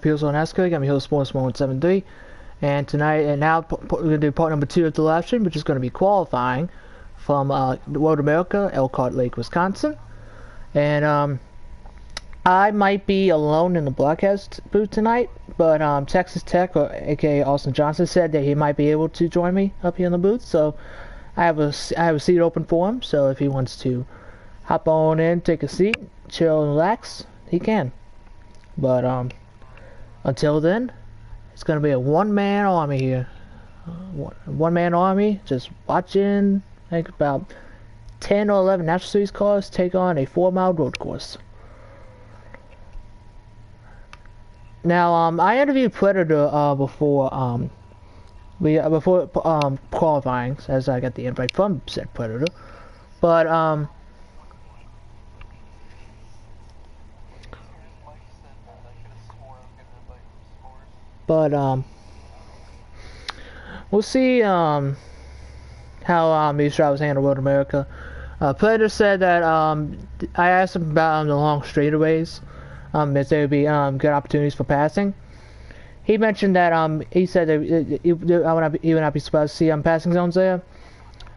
Peels on Nascar. Got me Hill Sports 173, and tonight and now we're gonna do part number 2 of the live stream, which is gonna be qualifying from Road America, Elkhart Lake, Wisconsin. And I might be alone in the broadcast booth tonight, but Texas Tech, or aka Austin Johnson, said that he might be able to join me up here in the booth. So I have a seat open for him. So if he wants to hop on in, take a seat, chill and relax, he can. But until then, it's gonna be a one-man army here. One-man army, just watching, I think about 10 or 11 National Series cars take on a 4-mile road course. Now, I interviewed Predator before qualifying, as I got the invite from said Predator. But we'll see how these drivers handle Road America. Predator said that I asked him about the long straightaways, if there would be good opportunities for passing. He mentioned that he said that he would not be surprised to see passing zones there,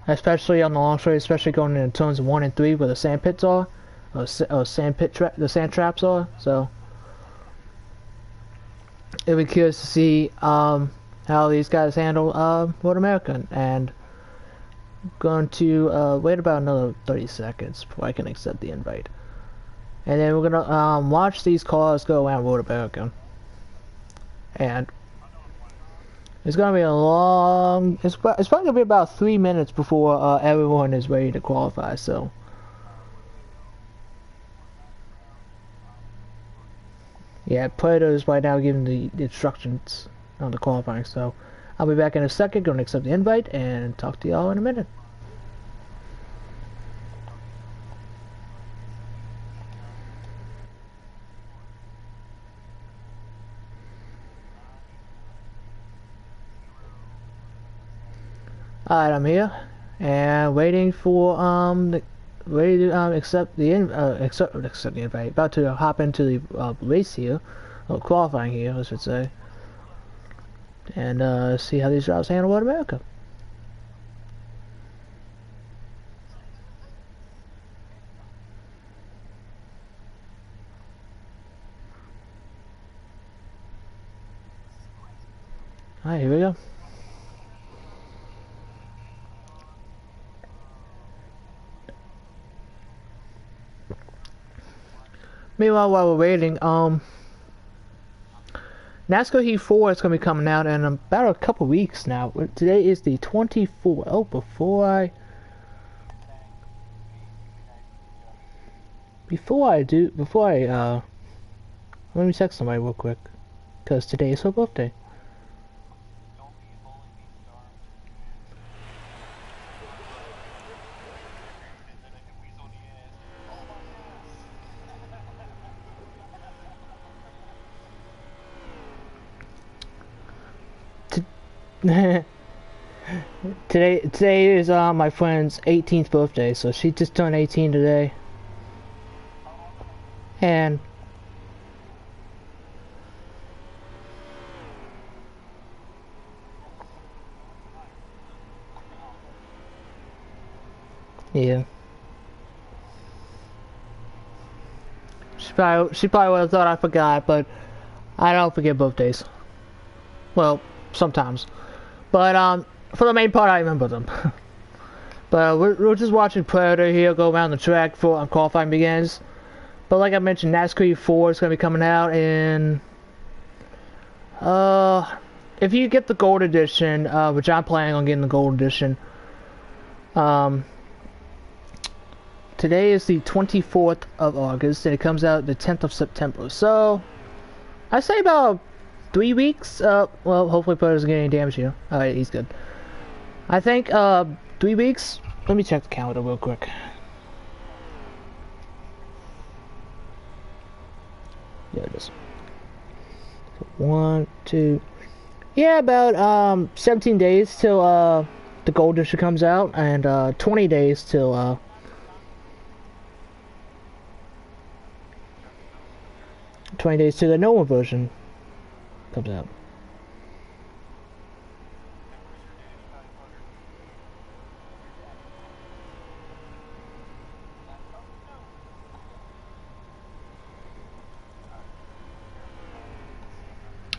especially on the long straight, especially going into turns 1 and 3 where the sand pits are, or the sand traps are. So it'll be curious to see how these guys handle Road America, and I'm going to wait about another 30 seconds before I can accept the invite. And then we're gonna watch these cars go around Road America. And it's gonna be a long. It's probably gonna be about 3 minutes before everyone is ready to qualify. So yeah, Predator is right now giving the instructions on the qualifying. So I'll be back in a second. Gonna accept the invite and talk to y'all in a minute. Alright, I'm here and waiting for ready to accept the invite. About to hop into the race here, or qualifying here, I should say, and see how these drivers handle Road America. Alright, here we go. Meanwhile, while we're waiting, NASCAR Heat 4 is going to be coming out in about a couple weeks now. Today is the 24th. Oh, before I let me text somebody real quick, because today is her birthday. Today is my friend's 18th birthday, so she just turned 18 today. And yeah, she probably would have thought I forgot, but I don't forget birthdays. Well, sometimes. But for the main part, I remember them. But we're just watching Predator here go around the track before qualifying begins. But like I mentioned, NASCAR 4 is going to be coming out in if you get the gold edition, which I'm planning on getting the gold edition. Today is the 24th of August, and it comes out the 10th of September. So I say about 3 weeks. Well, hopefully Predator doesn't get any damage here. Alright, he's good. I think 3 weeks. Let me check the calendar real quick. There it is. 1, 2. Yeah, about 17 days till the gold edition comes out, and 20 days till 20 days to the normal version. comes out.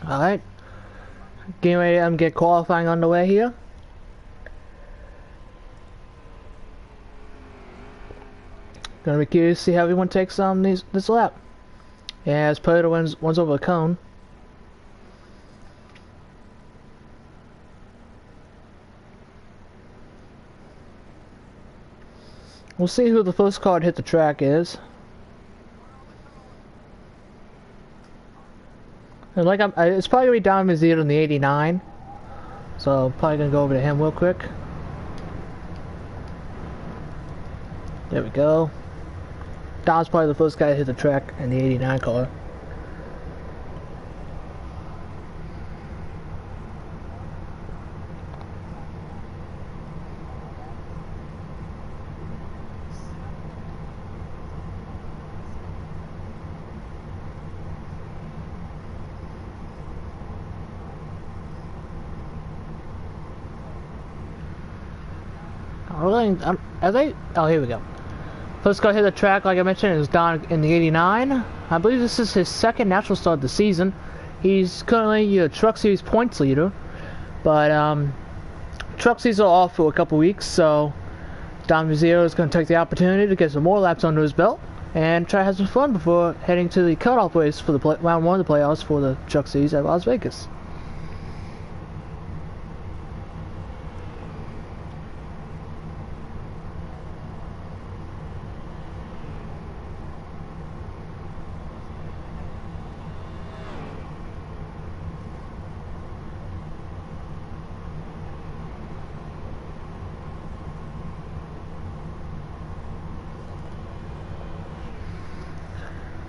Alright. Getting ready to get qualifying on the way here. Gonna be curious to see how everyone takes this lap. Yeah, as Toyota wins over the cone. We'll see who the first car to hit the track is. And like it's probably gonna be Don Mazzito in the 89. So probably gonna go over to him real quick. There we go. Don's probably the first guy to hit the track in the 89 car. Oh, here we go. First car hit the track, like I mentioned, is Don in the 89. I believe this is his second natural start of the season. He's currently your Truck Series points leader, but Truck Series are off for a couple weeks, so Don Mazzito is going to take the opportunity to get some more laps under his belt and try to have some fun before heading to the cutoff race for the round one of the playoffs for the Truck Series at Las Vegas.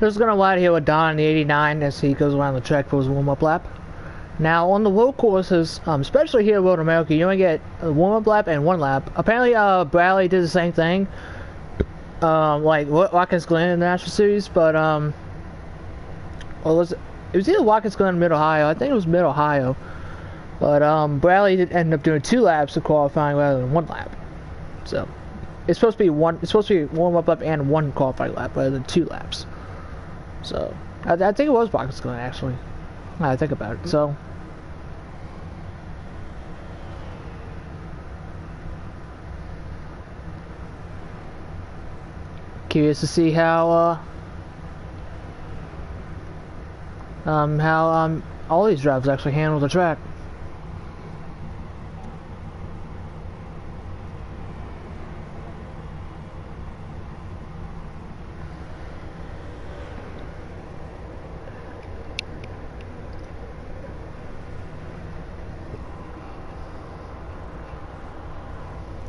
Just gonna ride here with Don in the 89 as he goes around the track for his warm-up lap. Now on the road courses, especially here at Road America, you only get a warm-up lap and one lap. Apparently Bradley did the same thing, like Watkins Glen in the National Series, but or was it was either Watkins Glen or Mid-Ohio. I think it was Mid-Ohio, but Bradley did end up doing 2 laps of qualifying rather than 1 lap. So it's supposed to be warm-up lap and 1 qualifying lap rather than 2 laps. So, I think it was Watkins Glen, actually. Now I think about it, so. Curious to see how all these drivers actually handle the track.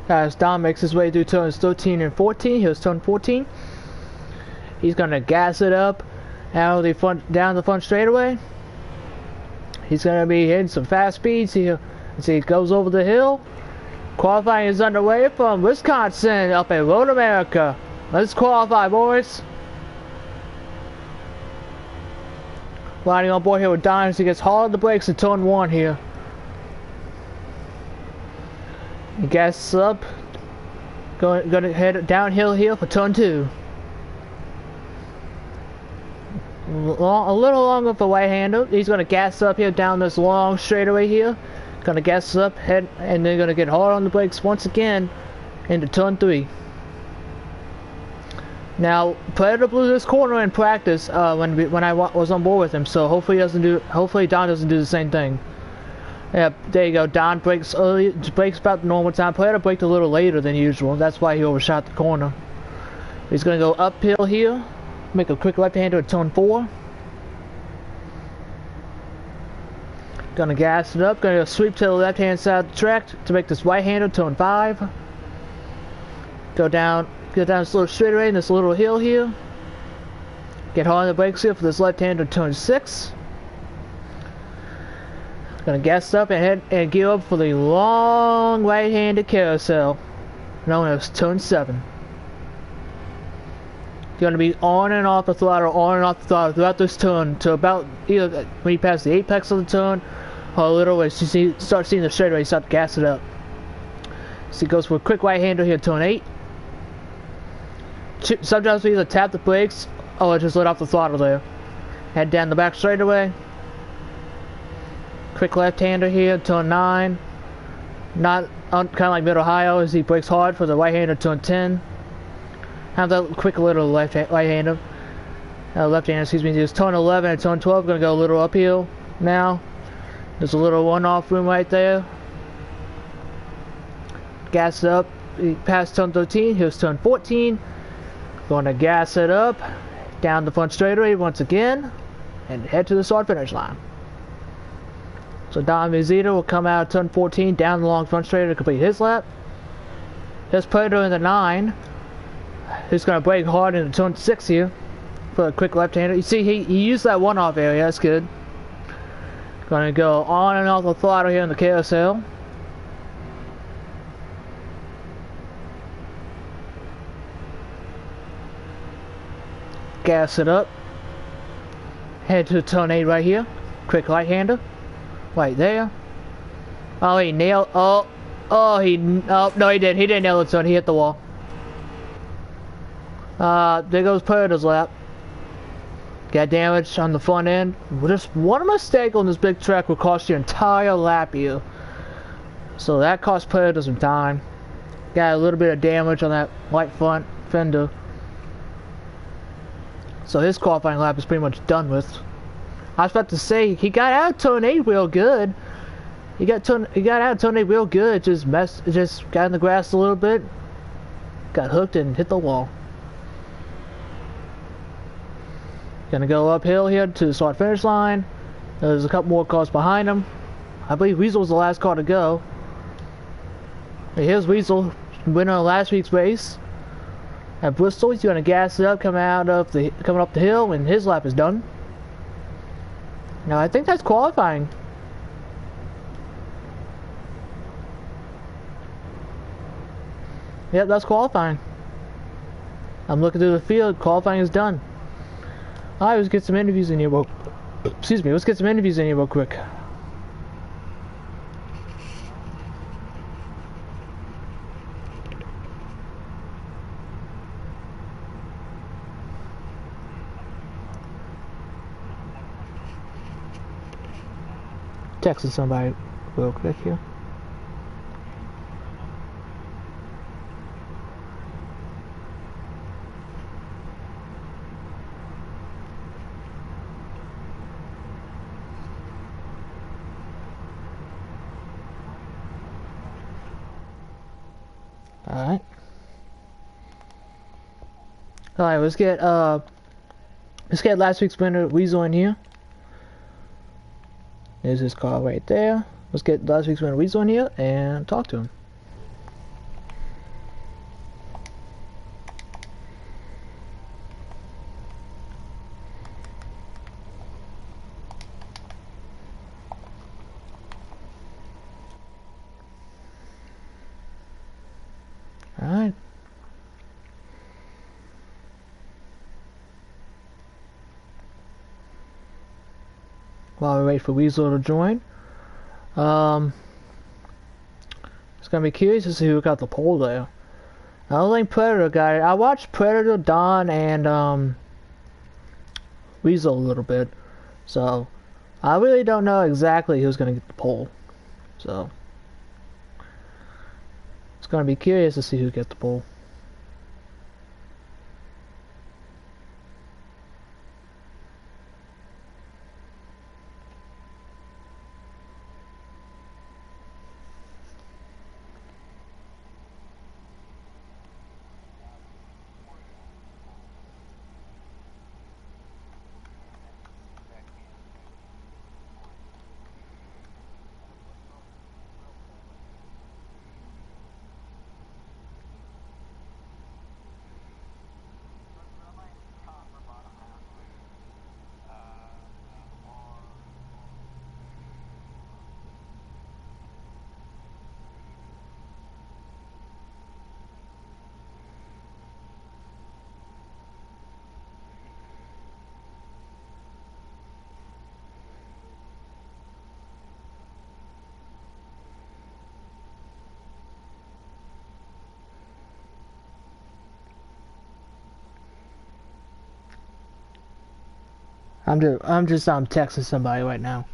As Don makes his way through turns 13 and 14, here's turn 14. He's gonna gas it up down the front straightaway. He's gonna be hitting some fast speeds here as he goes over the hill. Qualifying is underway from Wisconsin up at Road America. Let's qualify, boys. Riding on board here with Don as he gets hard on the brakes in turn 1 here. Gas up, gonna head downhill here for turn 2. A little longer for right-hander. He's gonna gas up here down this long straightaway here. Gonna gas up, head, and they're gonna get hard on the brakes once again into turn 3. Now, Predator blew this corner in practice when I was on board with him, so hopefully Don doesn't do the same thing. Yep, there you go. Don brakes early, brakes about the normal time. Predator braked a little later than usual. That's why he overshot the corner. He's gonna go uphill here, make a quick left-hander at turn 4. Gonna gas it up. Gonna sweep to the left-hand side of the track to make this right-hander turn 5. Go down this little straightaway in this little hill here. Get hard on the brakes here for this left-hander turn 6. Gonna gas up and head and gear up for the long right-handed carousel, known as turn 7. You're gonna be on and off the throttle, on and off the throttle throughout this turn to about either when you pass the apex of the turn, or literally as you start seeing the straightaway, you start to gas it up. So it goes for a quick right hander here, turn 8. Sometimes we either tap the brakes or just let off the throttle there. Head down the back straightaway. Quick left hander here, turn 9. Not kind of like mid Ohio as he brakes hard for the right hander, turn 10. Have that quick little right hander. Left hander, excuse me. There's turn 11 and turn 12. Gonna go a little uphill now. There's a little one-off room right there. Gas it up. Past turn 13. Here's turn 14. Going to gas it up. Down the front straightaway once again. And head to the start finish line. So Don Vizito will come out of turn 14 down the long front straightaway to complete his lap. Here's Predator in the 9. He's going to brake hard into turn 6 here for a quick left-hander. You see, he used that one-off area. That's good. Going to go on and off the throttle here in the carousel. Gas it up. Head to turn 8 right here. Quick right-hander. Right there. Oh, he nailed. Oh, no, he didn't. He didn't nail the turn. He hit the wall. There goes Predator's lap. Got damage on the front end. Just one mistake on this big track will cost your entire lap here. So that cost Predator some time. Got a little bit of damage on that right front fender. So his qualifying lap is pretty much done with. I was about to say, he got out of turn 8 real good. He got out of turn 8 real good. Just got in the grass a little bit. Got hooked and hit the wall. Gonna go uphill here to the start finish line. There's a couple more cars behind him. I believe Weasel was the last car to go. Here's Weasel, winner of last week's race at Bristol. He's gonna gas it up, coming up the hill, and his lap is done. Now I think that's qualifying. Yep, that's qualifying. I'm looking through the field. Qualifying is done. Alright, let's get some interviews in here real quick. Texting somebody real quick here. Alright, let's get last week's winner Weasel in here. There's his car right there. Let's get last week's winner Weasel in here and talk to him. Alright. While we wait for Weasel to join, it's gonna be curious to see who got the pole there. I don't think Predator got it. I watched Predator, Don, and Weasel a little bit, so I really don't know exactly who's gonna get the pole. So it's gonna be curious to see who gets the pole. I'm texting somebody right now.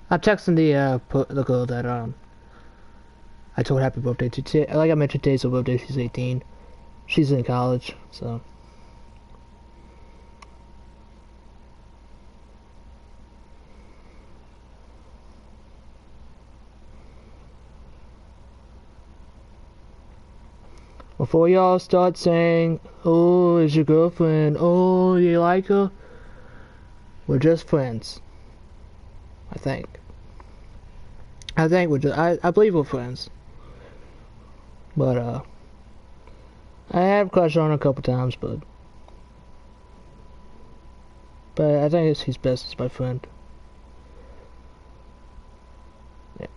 I'm texting the girl that I told happy birthday to. Like I mentioned, today's her birthday. She's 18. She's in college, so. Before y'all start saying, "Oh, is your girlfriend? Oh, you like her?" We're just friends. I think. I think we're just. I believe we're friends. But I have crushed on her a couple times, but I think he's best as my friend. Yeah.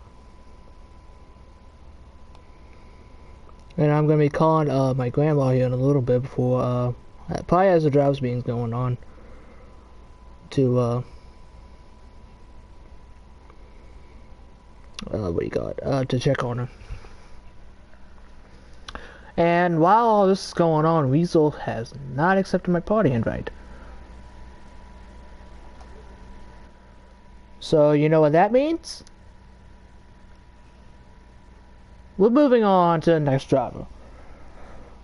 And I'm gonna be calling my grandma here in a little bit before probably has the drives meetings going on to what do you got to check on her. And while all this is going on, Weasel has not accepted my party invite. So you know what that means? We're moving on to the next driver.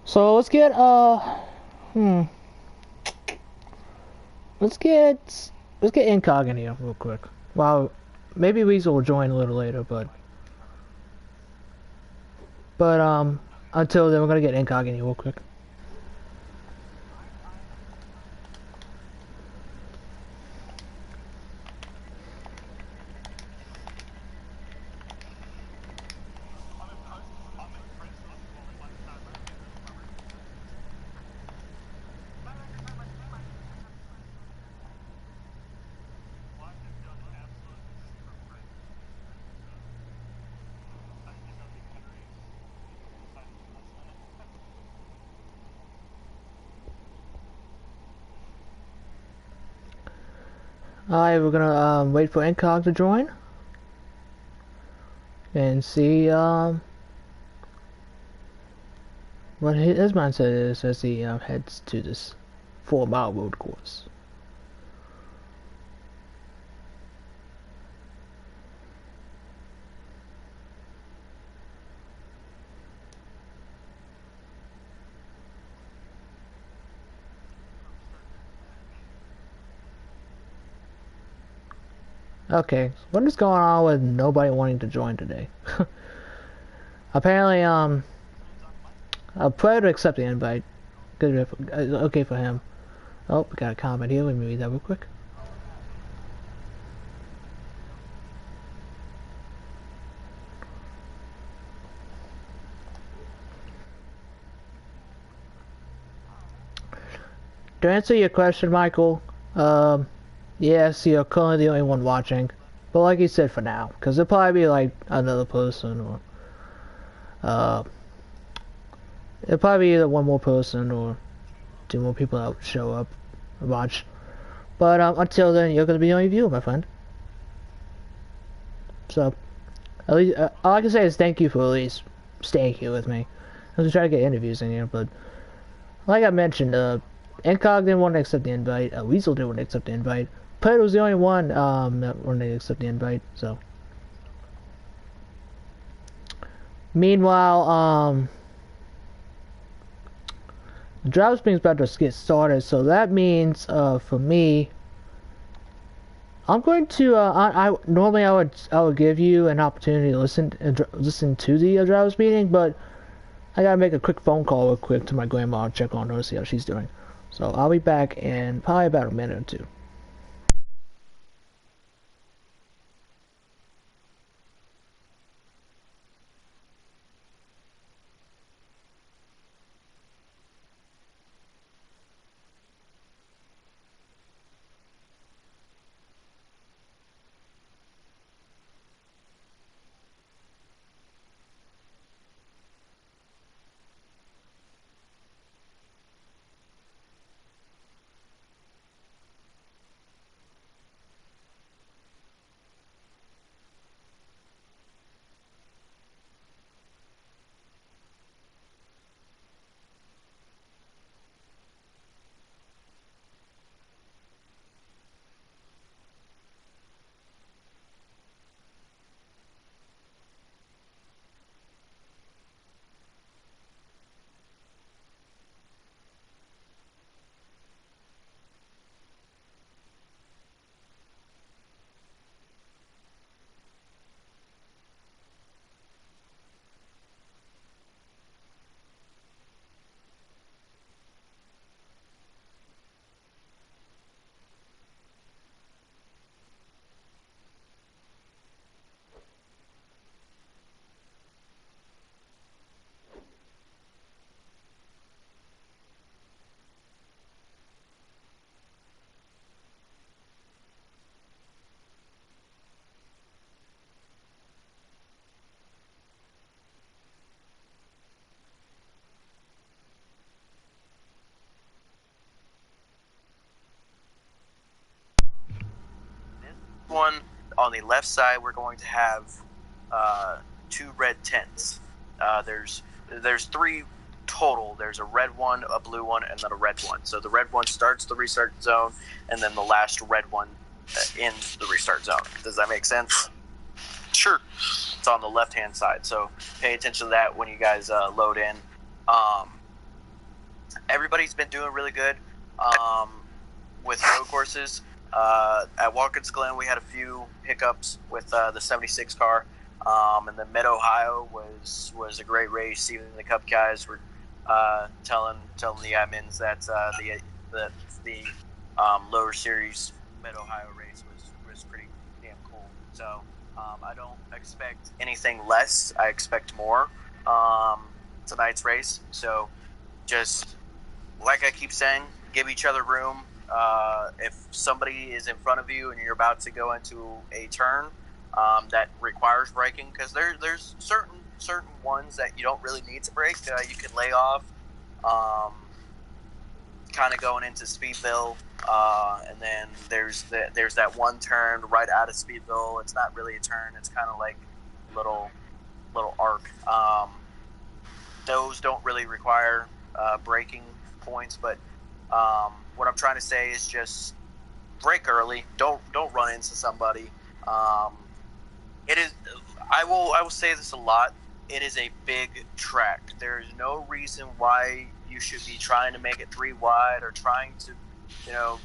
So let's get let's get Incognito real quick. Well, maybe Weasel will join a little later, but until then we're gonna get Incognito real quick. Alright, we're gonna wait for Incog to join and see what his mindset is as he heads to this 4-mile road course. Okay, what is going on with nobody wanting to join today? Apparently, I'll try to accept the invite. Good, okay for him. Oh, we got a comment here. Let me read that real quick. To answer your question, Michael, yes, you're currently the only one watching. But like you said, for now, because there'll probably be like another person, or it'll probably be either one more person or 2 more people that show up and watch. But until then, you're gonna be the only viewer, my friend. So, at least all I can say is thank you for at least staying here with me. I was trying to get interviews in here, but like I mentioned, Incog didn't want to accept the invite. Weasel didn't want to accept the invite. Ped was the only one that wanted to accept the invite. So, meanwhile, the drive stream's about to get started. So that means for me, I'm going to. Normally I would give you an opportunity to listen to the driver's meeting, but I gotta make a quick phone call real quick to my grandma and check on her, see how she's doing. So I'll be back in probably about a minute or two. one, on the left side, we're going to have 2 red tents. There's 3 total. There's a red one, a blue one, and then a red one. So the red one starts the restart zone, and then the last red one ends the restart zone. Does that make sense? Sure. It's on the left-hand side, so pay attention to that when you guys load in. Everybody's been doing really good with road courses. At Watkins Glen, we had a few hiccups with the 76 car, and then Mid-Ohio was a great race. Even the Cup guys were telling the admins that the lower series Mid-Ohio race was pretty damn cool. So I don't expect anything less. I expect more tonight's race. So just like I keep saying, give each other room. If somebody is in front of you and you're about to go into a turn that requires braking, because there's certain ones that you don't really need to brake. You can lay off, kind of going into Speedville, and then there's that one turn right out of Speedville. It's not really a turn. It's kind of like a little arc. Those don't really require braking points, but what I'm trying to say is just brake early. Don't run into somebody. It is. I will say this a lot. It is a big track. There is no reason why you should be trying to make it 3 wide or trying to,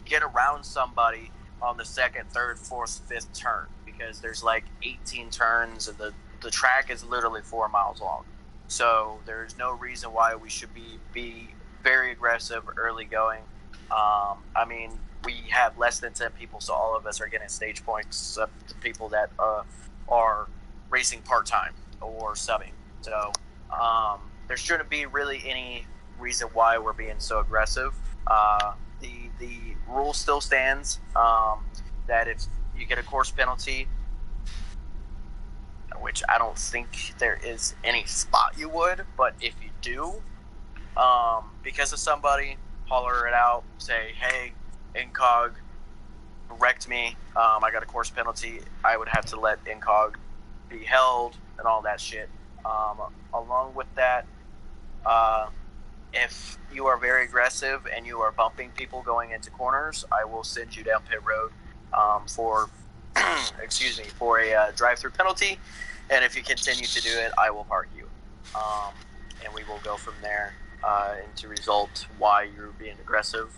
get around somebody on the 2nd, 3rd, 4th, 5th turn, because there's like 18 turns and the track is literally 4 miles long. So there's no reason why we should be very aggressive early going. I mean, we have less than 10 people, so all of us are getting stage points, except the people that are racing part-time or subbing. So there shouldn't be really any reason why we're being so aggressive. The rule still stands that if you get a course penalty, which I don't think there is any spot you would, but if you do, because of somebody, holler it out, say, hey, Incog wrecked me, I got a course penalty, I would have to let Incog be held and all that shit. Along with that, if you are very aggressive and you are bumping people going into corners, I will send you down pit road for for a drive-through penalty, and if you continue to do it, I will park you, and we will go from there into result why you're being aggressive.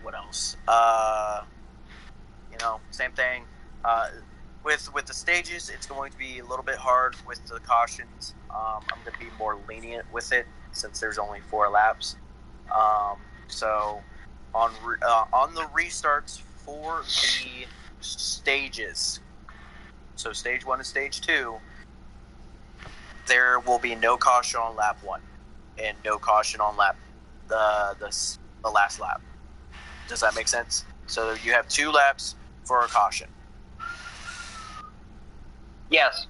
What else? Same thing. With the stages, it's going to be a little bit hard with the cautions. I'm going to be more lenient with it since there's only 4 laps. So on the restarts for the stages, so stage 1 and stage 2, there will be no caution on lap 1 and no caution on the last lap. Does that make sense? So you have 2 laps for a caution. Yes.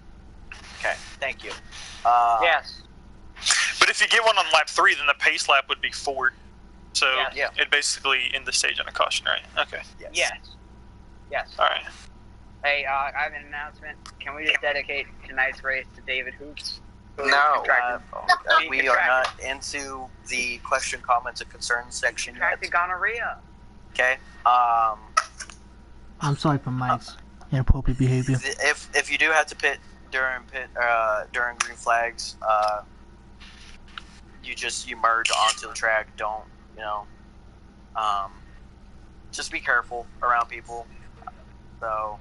Okay, thank you. Yes. But if you get one on lap 3, then the pace lap would be 4. So Yes. it basically end the stage on a caution, right? Okay. Yes. All right. Hey, I have an announcement. Can we just dedicate tonight's race to David Hoops? No, we are not into the question, comments, and concerns section yet. Contracted gonorrhea. Okay. I'm sorry for Mike's inappropriate behavior. If you do have to pit during green flags, you merge onto the track. Don't just be careful around people. So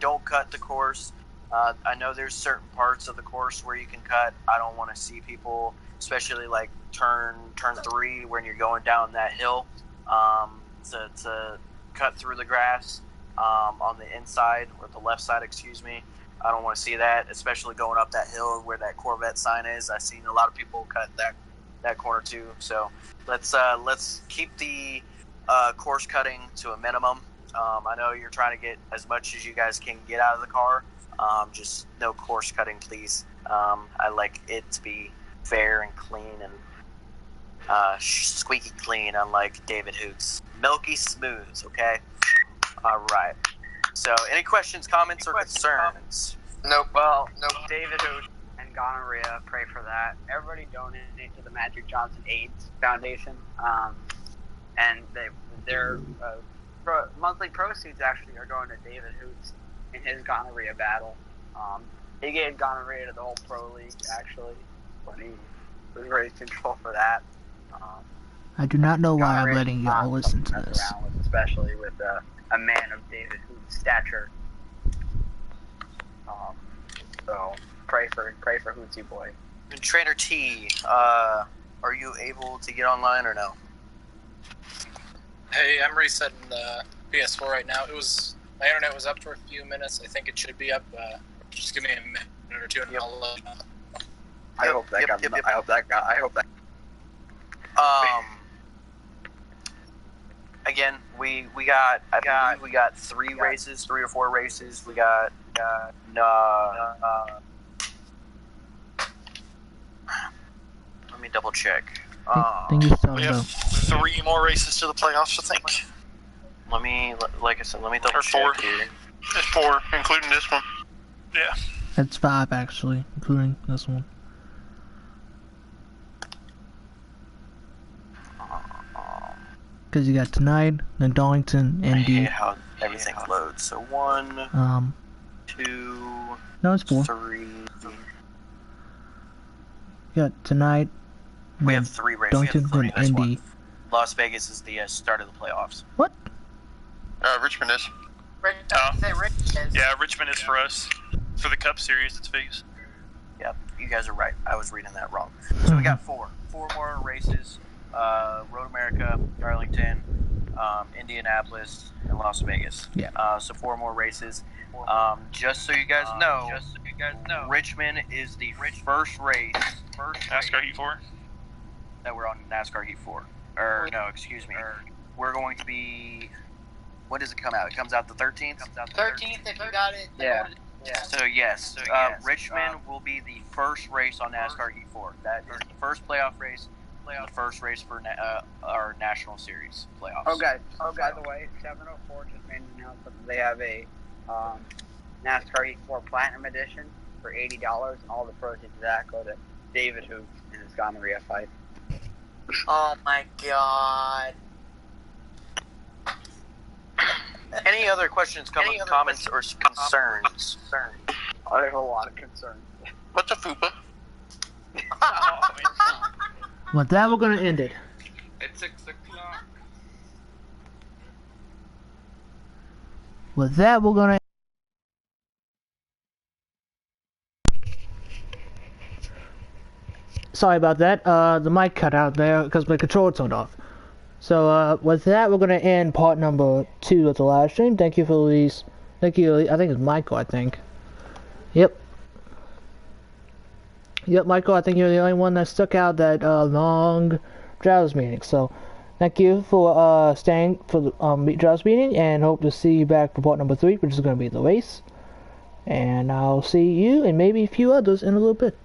don't cut the course. I know there's certain parts of the course where you can cut. I don't want to see people, especially like turn 3 when you're going down that hill, to cut through the grass on the inside or the left side, excuse me. I don't want to see that, especially going up that hill where that Corvette sign is. I've seen a lot of people cut that corner too. So let's keep the course cutting to a minimum. I know you're trying to get as much as you guys can get out of the car. Just no course cutting, please. I like it to be fair and clean and Squeaky clean, unlike David Hoots. Milky smooth, okay? Alright. So, any questions, comments, or concerns? Nope. Well, nope. David Hoots and gonorrhea, pray for that. Everybody donate to the Magic Johnson AIDS Foundation. And their monthly proceeds actually are going to David Hoots in his gonorrhea battle. He gave gonorrhea to the whole pro league, actually, when he was raised control for that. I do not know why I'm letting y'all listen to this. Especially with a man of David Hoots' stature. So pray for Hootsy boy. And Trainer T, are you able to get online or no? Hey, I'm resetting the PS4 right now. My internet was up for a few minutes. I think it should be up. Just give me a minute or two, and I'll let you know. I hope that. Again, we got 3 races, 3 or 4 races. We got let me double check. Think you still We have 3 more races to the playoffs, I think. Let me double Or 4. check here. There's 4, including this one. Yeah. It's 5 actually, including this one. Because you got tonight, then Darlington, I hate Indy. how everything loads. So 1, 2, No, it's 4. 3. You got tonight. We have 3 races. Darlington, then Indy. Las Vegas is the start of the playoffs. What? Richmond is. Yeah, Richmond is for us. For the Cup Series, it's Vegas. Yep, you guys are right. I was reading that wrong. So we got 4 more races. Road America, Darlington, Indianapolis, and Las Vegas. Yeah. So 4 more races. Just so you guys know, Richmond is the first race. NASCAR Heat 4. That we're on NASCAR Heat 4. Or no, excuse me. We're going to be. When does it come out? It comes out the 13th. 13th, if you got it. Yeah. So yes, Richmond will be the first race on NASCAR Heat 4. That is the first playoff race. The first race for our National Series playoffs. Oh, guys. By the way, 704 just made an announcement that they have a NASCAR Heat 4 Platinum Edition for $80, and all the proceeds of that go to David Hoots in his gonorrhea fight. Oh my God. Any other questions, comments, or concerns? I have a lot of concerns. What's a FUPA? With that, we're gonna end it. It's 6 o'clock. With that, we're gonna. Sorry about that. The mic cut out there because my controller turned off. So with that, we're gonna end part number 2 of the live stream. Thank you for these. Thank you. I think it's Michael. I think. Yep. Yep, Michael. I think you're the only one that stuck out that long Drowse meeting. So, thank you for staying for the Drowse meeting, and hope to see you back for part number 3, which is gonna be the race. And I'll see you and maybe a few others in a little bit.